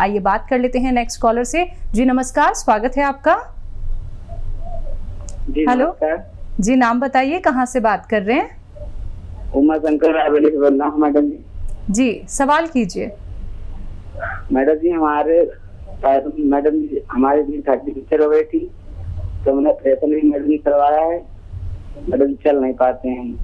आइए बात कर लेते हैं नेक्स्ट कॉलर से। जी नमस्कार, स्वागत है आपका। जी हेलो नमस्कार। जी, नाम बताइए, कहाँ से बात कर रहे हैं? उमा शंकर रायबरेली से बोल रहा हूँ मैडम जी। जी सवाल कीजिए। मैडम जी हमारे भी 30 पिक्चर हो गई थी, तो मैंने ऑपरेशन भी मैडम जी करवाया है। मैडम चल नहीं पाते हैं,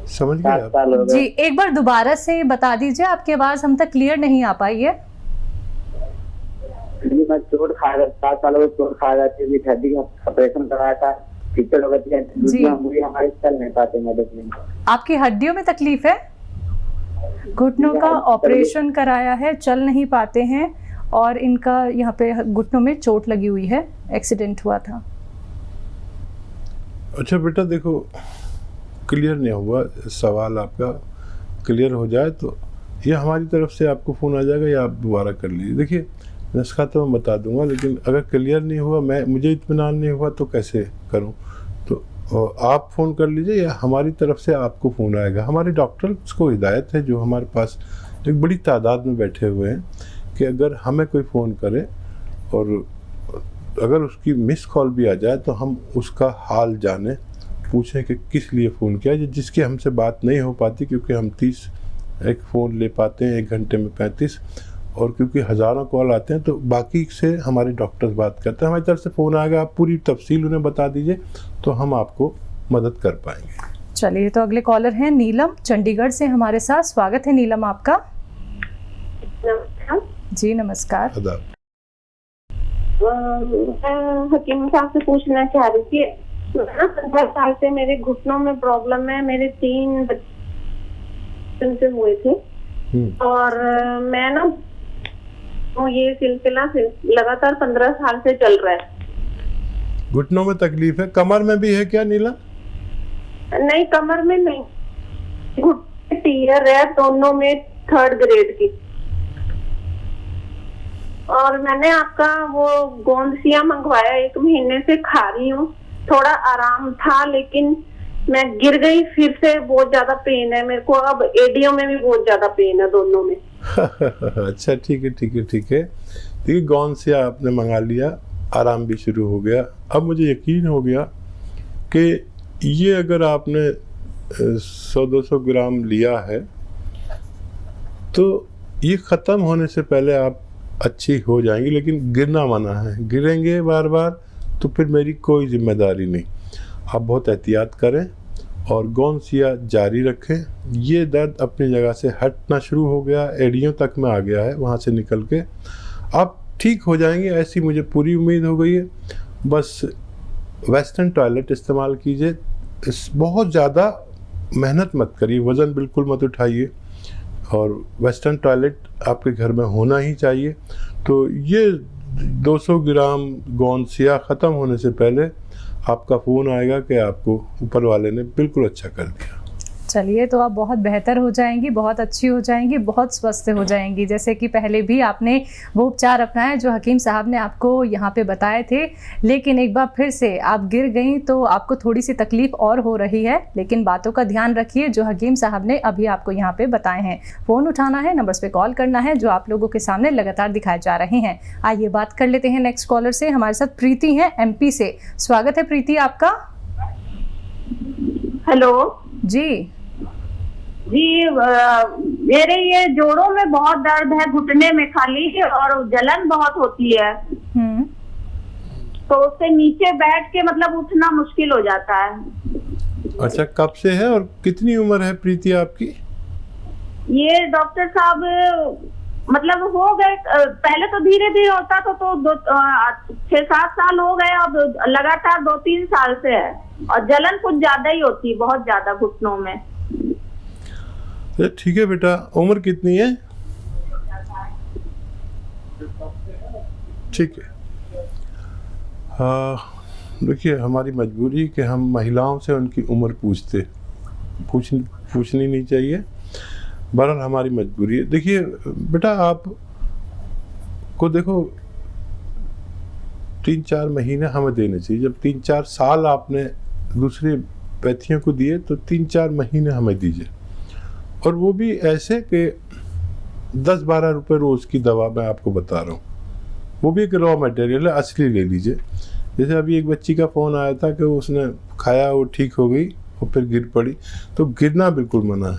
समझ गए 7 आप? साल हो जी गए। एक बार दोबारा से बता दीजिए, आपकी आवाज हम तक क्लियर नहीं आ पाई है। जी मैं चोट खा गया, 7 साल हो गए चोट खा गया थी, हड्डी का ऑपरेशन कराया था, पिक्चर हो गई थी, हमारे चल नहीं पाते मैडम जी। आपकी हड्डियों में तकलीफ है? घुटनों का ऑपरेशन कराया है, चल नहीं पाते हैं, और इनका यहाँ पे घुटनों में चोट लगी हुई है, एक्सीडेंट हुआ था। अच्छा बेटा देखो, क्लियर नहीं हुआ सवाल आपका, क्लियर हो जाए तो ये हमारी तरफ से आपको फ़ोन आ जाएगा या आप दोबारा कर लीजिए। देखिए नुस्खा तो मैं बता दूंगा, लेकिन अगर क्लियर नहीं हुआ, मुझे इत्मीनान नहीं हुआ तो कैसे करूं? तो आप फ़ोन कर लीजिए या हमारी तरफ से आपको फ़ोन आएगा। हमारे डॉक्टर्स को हिदायत है, जो हमारे पास एक बड़ी तादाद में बैठे हुए हैं, कि अगर हमें कोई फ़ोन करे और अगर उसकी मिस कॉल भी आ जाए तो हम उसका हाल जाने, पूछें कि किस लिए फ़ोन किया, जिसकी हमसे बात नहीं हो पाती, क्योंकि हम 30 एक फ़ोन ले पाते हैं 1 घंटे में 35, और क्योंकि हज़ारों कॉल आते हैं तो बाकी से हमारे डॉक्टर्स बात करते हैं। हमारी तरफ से फ़ोन आएगा, आप पूरी तफसील उन्हें बता दीजिए तो हम आपको मदद कर पाएंगे। चलिए, तो अगले कॉलर हैं नीलम चंडीगढ़ से हमारे साथ। स्वागत है नीलम आपका। जी नमस्कार। आदाब। मैं हकीम साहब से पूछना चाह रही थी, 15 साल से मेरे घुटनों में प्रॉब्लम है। मेरे 3 बच्चे से हुए थे, और मैं ना तो ये सिलसिला लगातार 15 साल से चल रहा है। घुटनों में तकलीफ है? कमर में भी है क्या नीला? नहीं, कमर में नहीं, घुटने टीयर है दोनों में 3rd ग्रेड की। और मैंने आपका वो गोंदसिया मंगवाया, 1 महीने से खा रही हूँ, थोड़ा आराम था, लेकिन मैं गिर गई फिर से, बहुत ज्यादा पेन है मेरे को। अब एडियो में भी बहुत ज्यादा पेन है, दोनों में। अच्छा ठीक है ठीक है ठीक है। देखिए गोंदसिया आपने मंगा लिया, आराम भी शुरू हो गया। अब मुझे यकीन हो गया कि ये अगर आपने 100-200 ग्राम लिया है तो ये ख़त्म होने से पहले आप अच्छी हो जाएंगी, लेकिन गिरना मना है। गिरेंगे बार बार तो फिर मेरी कोई जिम्मेदारी नहीं। आप बहुत एहतियात करें और गोंदसिया जारी रखें। ये दर्द अपनी जगह से हटना शुरू हो गया, एड़ियों तक में आ गया है, वहाँ से निकल के आप ठीक हो जाएंगे, ऐसी मुझे पूरी उम्मीद हो गई है। बस वेस्टर्न टॉयलेट इस्तेमाल कीजिए, बहुत ज़्यादा मेहनत मत करिए, वज़न बिल्कुल मत उठाइए, और वेस्टर्न टॉयलेट आपके घर में होना ही चाहिए। तो ये 200 ग्राम गोंदसिया ख़त्म होने से पहले आपका फ़ोन आएगा कि आपको ऊपर वाले ने बिल्कुल अच्छा कर दिया। चलिए, तो आप बहुत बेहतर हो जाएंगी, बहुत अच्छी हो जाएंगी, बहुत स्वस्थ हो जाएंगी। जैसे कि पहले भी आपने वो उपचार अपनाए जो हकीम साहब ने आपको यहाँ पे बताए थे, लेकिन एक बार फिर से आप गिर गई तो आपको थोड़ी सी तकलीफ और हो रही है, लेकिन बातों का ध्यान रखिए जो हकीम साहब ने अभी आपको यहाँ पे बताए हैं। फ़ोन उठाना है, नंबर्स पे कॉल करना है जो आप लोगों के सामने लगातार दिखाए जा रहे हैं। आइए बात कर लेते हैं नेक्स्ट कॉलर से। हमारे साथ प्रीति हैं MP से। स्वागत है प्रीति आपका। हेलो जी मेरे ये जोड़ों में बहुत दर्द है, घुटने में खाली, और जलन बहुत होती है। तो उससे नीचे बैठ के मतलब उठना मुश्किल हो जाता है। अच्छा, कब से है और कितनी उम्र है प्रीति आपकी? ये डॉक्टर साहब मतलब हो गए, पहले तो धीरे धीरे होता था, तो 6-7 साल हो गए, अब लगातार 2-3 साल से है, और जलन कुछ ज्यादा ही होती है, बहुत ज्यादा घुटनों में। ठीक है बेटा, उम्र कितनी है? ठीक है। देखिए हमारी मजबूरी कि हम महिलाओं से उनकी उम्र पूछनी नहीं चाहिए, बहरहाल हमारी मजबूरी है। देखिए बेटा, आप को देखो 3-4 महीने हमें देने चाहिए। जब 3-4 साल आपने दूसरे पैथियों को दिए तो 3-4 महीने हमें दीजिए, और वो भी ऐसे कि 10-12 रुपये रोज़ की दवा मैं आपको बता रहा हूँ, वो भी एक रॉ मटेरियल है, असली ले लीजिए। जैसे अभी एक बच्ची का फ़ोन आया था कि उसने खाया, वो ठीक हो गई और फिर गिर पड़ी, तो गिरना बिल्कुल मना है।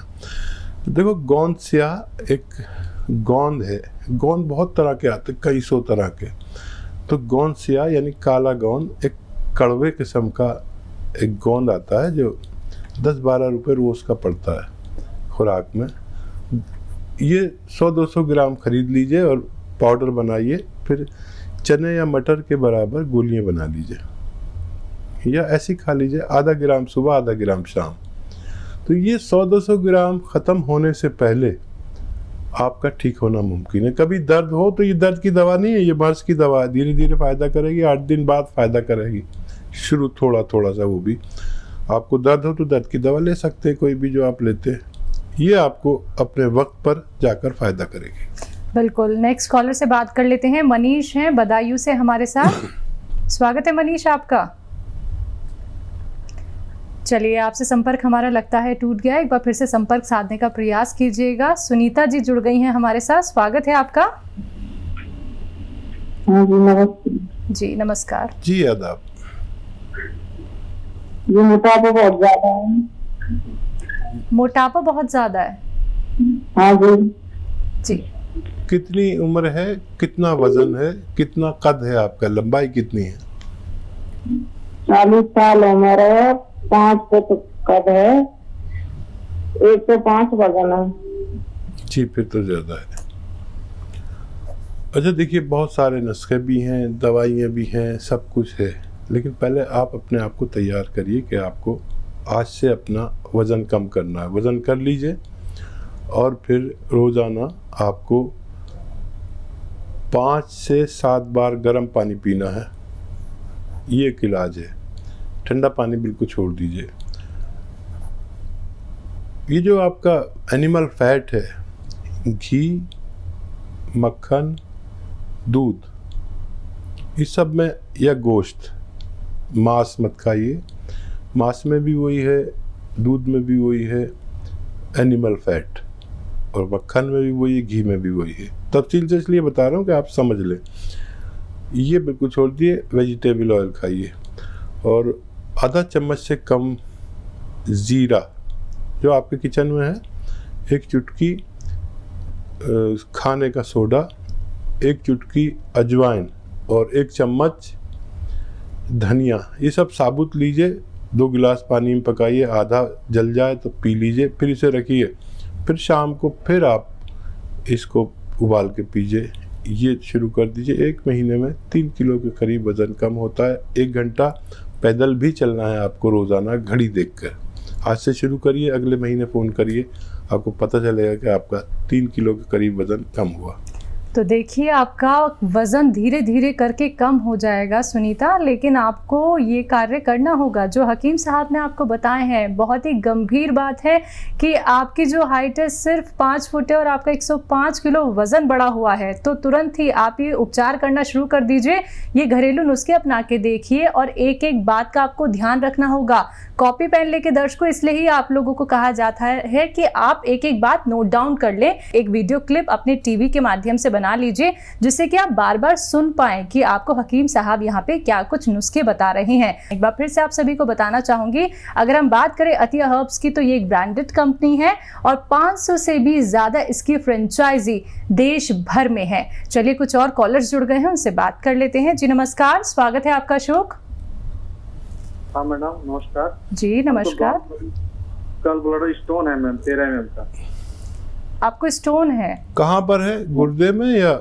तो देखो, गोंद स्याह एक गोंद है, गोंद बहुत तरह के आते, कई सौ तरह के। तो गोंद स्याह यानी काला गोंद एक कड़वे किस्म का एक गोंद आता है जो 10-12 रुपये रोज़ का पड़ता है खुराक में। ये 100-200 ग्राम खरीद लीजिए और पाउडर बनाइए, फिर चने या मटर के बराबर गोलियां बना लीजिए या ऐसी खा लीजिए, आधा ग्राम सुबह, आधा ग्राम शाम। तो ये 100-200 ग्राम ख़त्म होने से पहले आपका ठीक होना मुमकिन है। कभी दर्द हो तो ये दर्द की दवा नहीं है, ये मर्ज की दवा है, धीरे धीरे फ़ायदा करेगी, 8 दिन बाद फ़ायदा करेगी, शुरू थोड़ा थोड़ा सा। वो भी आपको दर्द हो तो दर्द की दवा ले सकते हैं, कोई भी जो आप लेते हैं, ये आपको अपने वक्त पर जाकर फ़ायदा करेगी। बिल्कुल। नेक्स्ट कॉलर से बात कर लेते हैं। मनीष हैं बदायूं से हमारे साथ। स्वागत है मनीष आपका। चलिए, आपसे संपर्क हमारा लगता है टूट गया, एक बार फिर से संपर्क साधने का प्रयास कीजिएगा। सुनीता जी जुड़ गई हैं हमारे साथ, स्वागत है आपका। जी नमस्कार। जी आदाब। ये मोटापा बहुत ज्यादा है। मोटापा बहुत ज्यादा है? हाँ जी। कितनी उम्र है, कितना वजन है, कितना कद है आपका, लंबाई कितनी है? 40 साल उम्र है, 5 फुट कद है, 105 वजन है। जी, फिर तो ज़्यादा है। अच्छा देखिए, बहुत सारे नुस्खे भी हैं, दवाइयाँ भी हैं, सब कुछ है, लेकिन पहले आप अपने आप को तैयार करिए कि आपको आज से अपना वज़न कम करना है। वज़न कर लीजिए और फिर रोज़ाना आपको 5 से 7 बार गर्म पानी पीना है, ये एक इलाज है। ठंडा पानी बिल्कुल छोड़ दीजिए। ये जो आपका एनिमल फैट है, घी, मक्खन, दूध, इस सब में, या गोश्त, मांस मत खाइए। मांस में भी वही है, दूध में भी वही है एनिमल फैट, और मक्खन में भी वही है, घी में भी वही है। तफसील से इसलिए बता रहा हूँ कि आप समझ लें। ये बिल्कुल छोड़ दिए, वेजिटेबल ऑयल खाइए, और आधा चम्मच से कम ज़ीरा जो आपके किचन में है, एक चुटकी खाने का सोडा, एक चुटकी अजवाइन और एक चम्मच धनिया, ये सब साबुत लीजिए। 2 गिलास पानी में पकाइए, आधा जल जाए तो पी लीजिए, फिर इसे रखिए। फिर शाम को फिर आप इसको उबाल के पीजिए। ये शुरू कर दीजिए। 1 महीने में 3 किलो के करीब वज़न कम होता है। 1 घंटा पैदल भी चलना है आपको रोज़ाना, घड़ी देखकर। आज से शुरू करिए, अगले महीने फ़ोन करिए, आपको पता चलेगा कि आपका 3 किलो के करीब वज़न कम हुआ। तो देखिए, आपका वज़न धीरे धीरे करके कम हो जाएगा सुनीता, लेकिन आपको ये कार्य करना होगा जो हकीम साहब ने आपको बताए हैं। बहुत ही गंभीर बात है कि आपकी जो हाइट है सिर्फ 5 फुट है और आपका 105 किलो वज़न बढ़ा हुआ है, तो तुरंत ही आप ये उपचार करना शुरू कर दीजिए। ये घरेलू नुस्खे अपना के देखिए, और एक एक बात का आपको ध्यान रखना होगा। कॉपी पेन लेके दर्शकों, इसलिए ही आप लोगों को कहा जाता है कि आप एक एक बात नोट डाउन कर लें। एक वीडियो क्लिप अपने टीवी के माध्यम से बना लीजिए, जिससे कि आप बार बार सुन पाएं कि आपको हकीम साहब यहाँ पे क्या कुछ नुस्खे बता रहे हैं। एक बार फिर से आप सभी को बताना चाहूंगी, अगर हम बात करें अतिया हर्ब्स की, तो ये एक ब्रांडेड कंपनी है और 500 से भी ज्यादा इसकी फ्रेंचाइजी देश भर में है। चलिए, कुछ और कॉलर्स जुड़ गए हैं, उनसे बात कर लेते हैं। जी नमस्कार, स्वागत है आपका अशोक। हाँ मैडम, नमस्कार। जी नमस्कार। कल ब्लड स्टोन है मैम, 13 mm का। आपको स्टोन है? कहाँ पर है, गुर्दे में या?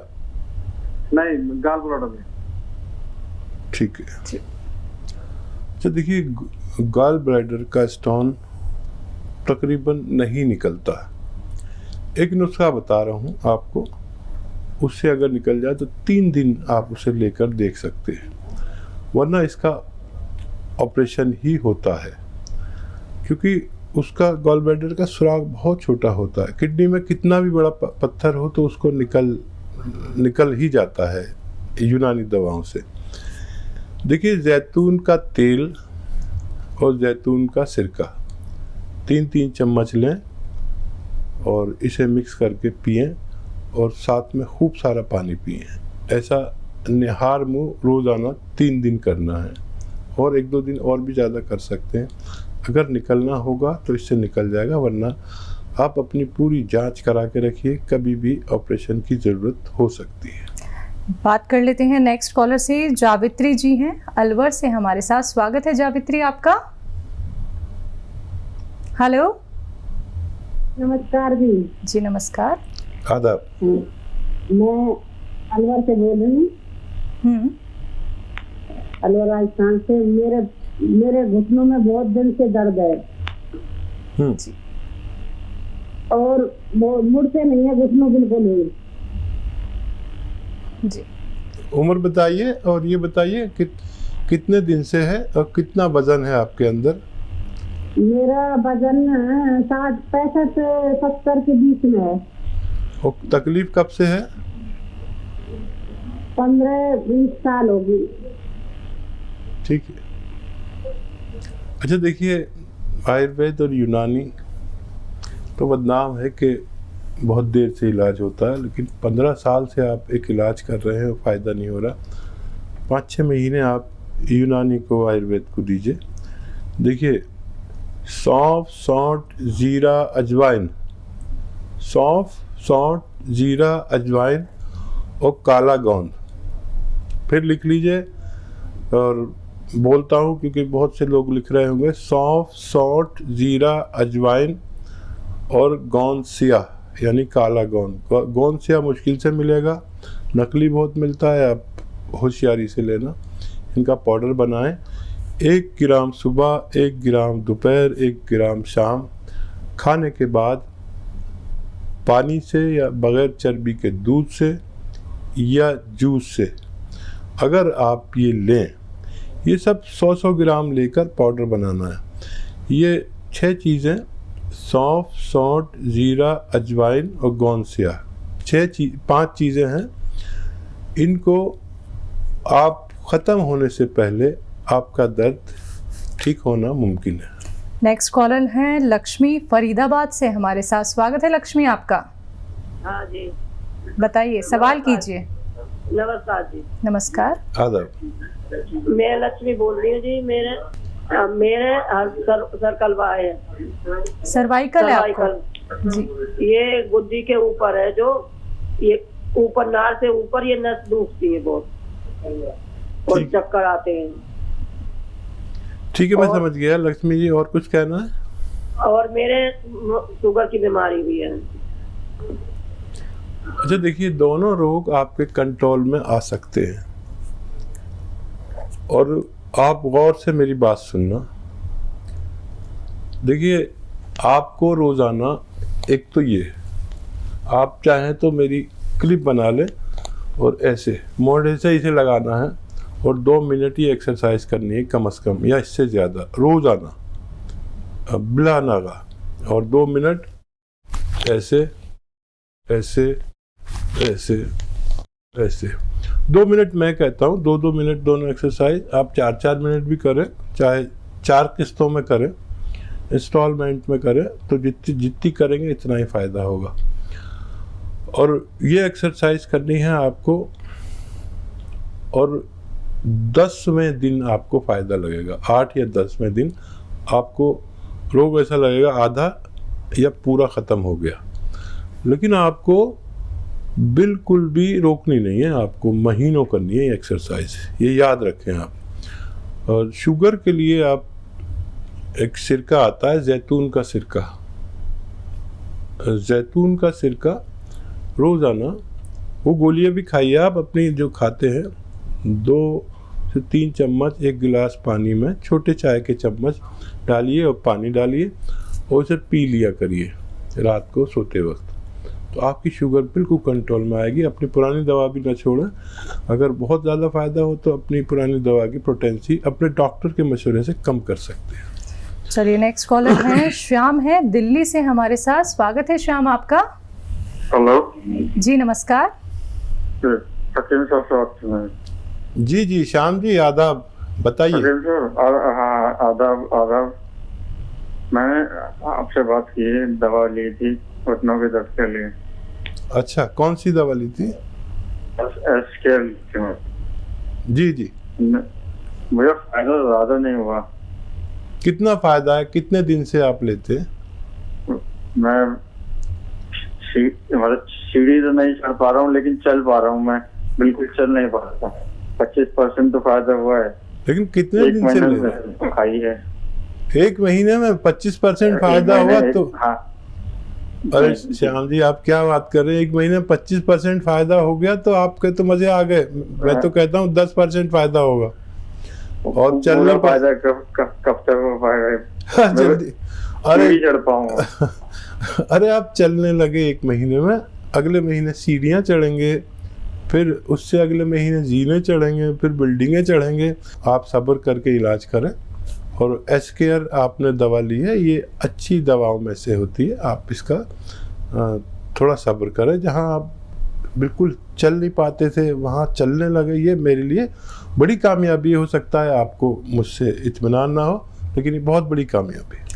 नहीं, गाल ब्लड में। ठीक है। तो देखिए, गाल ब्लैडर का स्टोन तकरीबन नहीं निकलता। एक नुस्खा बता रहा हूँ आपको, उससे अगर निकल जाए तो 3 दिन आप उसे लेकर देख सकते हैं, वरना इसका ऑपरेशन ही होता है, क्योंकि उसका गॉल ब्लैडर का सुराग बहुत छोटा होता है। किडनी में कितना भी बड़ा पत्थर हो तो उसको निकल ही जाता है यूनानी दवाओं से। देखिए, जैतून का तेल और जैतून का सिरका 3-3 चम्मच लें और इसे मिक्स करके पिएं और साथ में खूब सारा पानी पिए। ऐसा निहार मुँह रोज़ाना 3 दिन करना है, और 1-2 दिन और भी ज़्यादा कर सकते हैं। अगर निकलना होगा तो इससे निकल जाएगा, वरना आप अपनी पूरी जांच करा के रखिए, कभी भी ऑपरेशन की ज़रूरत हो सकती है। बात कर लेते हैं नेक्स्ट कॉलर से। जावित्री जी हैं अलवर से हमारे साथ। स्वागत है जावित्री आपका। हेलो, नमस्कार जी। जी नमस्कार। आदाब। मैं अलवर से बोल रही हूँ, अलवर राजस्थान से। मेरे घुटनों में बहुत दिन से दर्द है और वो मुड़ते नहीं है घुटनों बिल्कुल ही। जी, उम्र बताइए और ये बताइए कितने दिन से है और कितना वजन है आपके अंदर? मेरा वजन 60, 65, 70 के बीच में है। और तकलीफ कब से है? 15-20 साल होगी। ठीक है। अच्छा देखिए, आयुर्वेद और यूनानी तो बदनाम है कि बहुत देर से इलाज होता है, लेकिन 15 साल से आप एक इलाज कर रहे हैं और फ़ायदा नहीं हो रहा। 5-6 महीने आप यूनानी को, आयुर्वेद को दीजिए। देखिए, सौंफ, सौंठ, जीरा, अजवाइन, सौंफ, सौंठ, जीरा, अजवाइन और काला गोंद। फिर लिख लीजिए, और बोलता हूँ क्योंकि बहुत से लोग लिख रहे होंगे। सौंफ, सौंठ, जीरा, अजवाइन और गोंद सिया, यानी काला गोंद। गोंद सिया मुश्किल से मिलेगा, नकली बहुत मिलता है, आप होशियारी से लेना। इनका पाउडर बनाएं। 1 ग्राम सुबह, 1 ग्राम दोपहर, 1 ग्राम शाम। खाने के बाद पानी से या बग़ैर चर्बी के दूध से या जूस से अगर आप ये लें, ये सब 100-100 ग्राम लेकर पाउडर बनाना है। ये 6 चीज़ें, सौंफ, सौंठ, जीरा, अजवाइन और गोंद सिया, 5 चीज़ें हैं। इनको आप ख़त्म होने से पहले आपका दर्द ठीक होना मुमकिन है। नेक्स्ट कॉलर हैं लक्ष्मी फरीदाबाद से हमारे साथ। स्वागत है लक्ष्मी आपका। हाँ जी, बताइए, सवाल कीजिए। नमस्कार जी। नमस्कार। आदाब। मैं लक्ष्मी बोल रही हूँ जी। मेरे सर्कल है, सर्वाइकल है आपको? जी, ये गुद्दी के ऊपर है, जो ये ऊपर नार से ऊपर ये नस दुखती है बहुत और चक्कर आते हैं। ठीक है, मैं समझ गया लक्ष्मी जी। और कुछ कहना है? और मेरे शुगर की बीमारी भी है। अच्छा देखिए, दोनों रोग आपके कंट्रोल में आ सकते हैं, और आप गौर से मेरी बात सुनना। देखिए, आपको रोज़ाना, एक तो ये, आप चाहें तो मेरी क्लिप बना लें और ऐसे मोड़े से इसे लगाना है, और 2 मिनट ही एक्सरसाइज करनी है कम से कम, या इससे ज़्यादा रोज़ाना बिला नागा। और 2 मिनट ऐसे ऐसे ऐसे ऐसे 2 मिनट मैं कहता हूँ, 2-2 मिनट दोनों एक्सरसाइज। आप 4-4 मिनट भी करें, चाहे 4 किस्तों में करें, इंस्टॉलमेंट में करें, तो जितनी करेंगे इतना ही फ़ायदा होगा। और ये एक्सरसाइज करनी है आपको, और 10वें दिन आपको फ़ायदा लगेगा। 8 या 10वें दिन आपको रोग ऐसा लगेगा आधा या पूरा ख़त्म हो गया। लेकिन आपको बिल्कुल भी रोकनी नहीं है, आपको महीनों करनी है एक्सरसाइज, ये याद रखें आप। और शुगर के लिए आप, एक सिरका आता है जैतून का सिरका, जैतून का सिरका रोज़ाना, वो गोलियां भी खाइए आप अपनी जो खाते हैं। 2 से 3 चम्मच 1 गिलास पानी में, छोटे चाय के चम्मच डालिए और पानी डालिए, और उसे पी लिया करिए रात को सोते वक्त। तो आपकी शुगर बिल्कुल कंट्रोल में आएगी। अपनी पुरानी दवा भी ना छोड़ें। अगर बहुत ज़्यादा फ़ायदा हो तो अपनी पुरानी दवा की पोटेंसी अपने डॉक्टर के मशवरे से कम कर सकते हैं। चलिए, नेक्स्ट कॉलर है श्याम है दिल्ली से हमारे साथ। स्वागत है श्याम आपका। हेलो जी नमस्कार। हकीम साहब से बात कर रहे हैं? जी जी श्याम जी, आदाब, बताइए। हकीम साहब, हाँ आदाब आदाब। मैंने आपसे बात की, दवा ली थी घुटनों के दर्द के लिए। अच्छा, कौन सी दवा ली थी? SKL। जी जी। मुझे फायदा ज्यादा नहीं हुआ। कितना फायदा है? कितने दिन से आप लेते? मैं मतलब सीढ़ी तो नहीं चढ़ पा रहा हूँ, लेकिन चल पा रहा हूँ। मैं बिल्कुल चल नहीं पा रहा। 25% तो फायदा हुआ है। लेकिन कितने दिन से ले रहे हैं? खाई है। 1 महीने में 25% फायदा हुआ तो? हाँ। अरे श्याम जी, आप क्या बात कर रहे हैं? 1 महीने में 25% फायदा हो गया तो आपके तो मजे आ गए। मैं तो कहता हूँ 10% फायदा होगा। और चलने फायदा कब तक हो पाएगा? जल्दी। अरे चढ़ पाऊंगा। अरे आप चलने लगे 1 महीने में, अगले महीने सीढ़ियाँ चढ़ेंगे, फिर उससे अगले महीने जीने चढ़ेंगे, फिर बिल्डिंगें चढ़ेंगे। आप सब्र करके इलाज करें। और SKL आपने दवा ली है, ये अच्छी दवाओं में से होती है। आप इसका थोड़ा सब्र करें। जहाँ आप बिल्कुल चल नहीं पाते थे वहाँ चलने लगे, ये मेरे लिए बड़ी कामयाबी हो सकता है। आपको मुझसे इत्मीनान ना हो, लेकिन ये बहुत बड़ी कामयाबी है।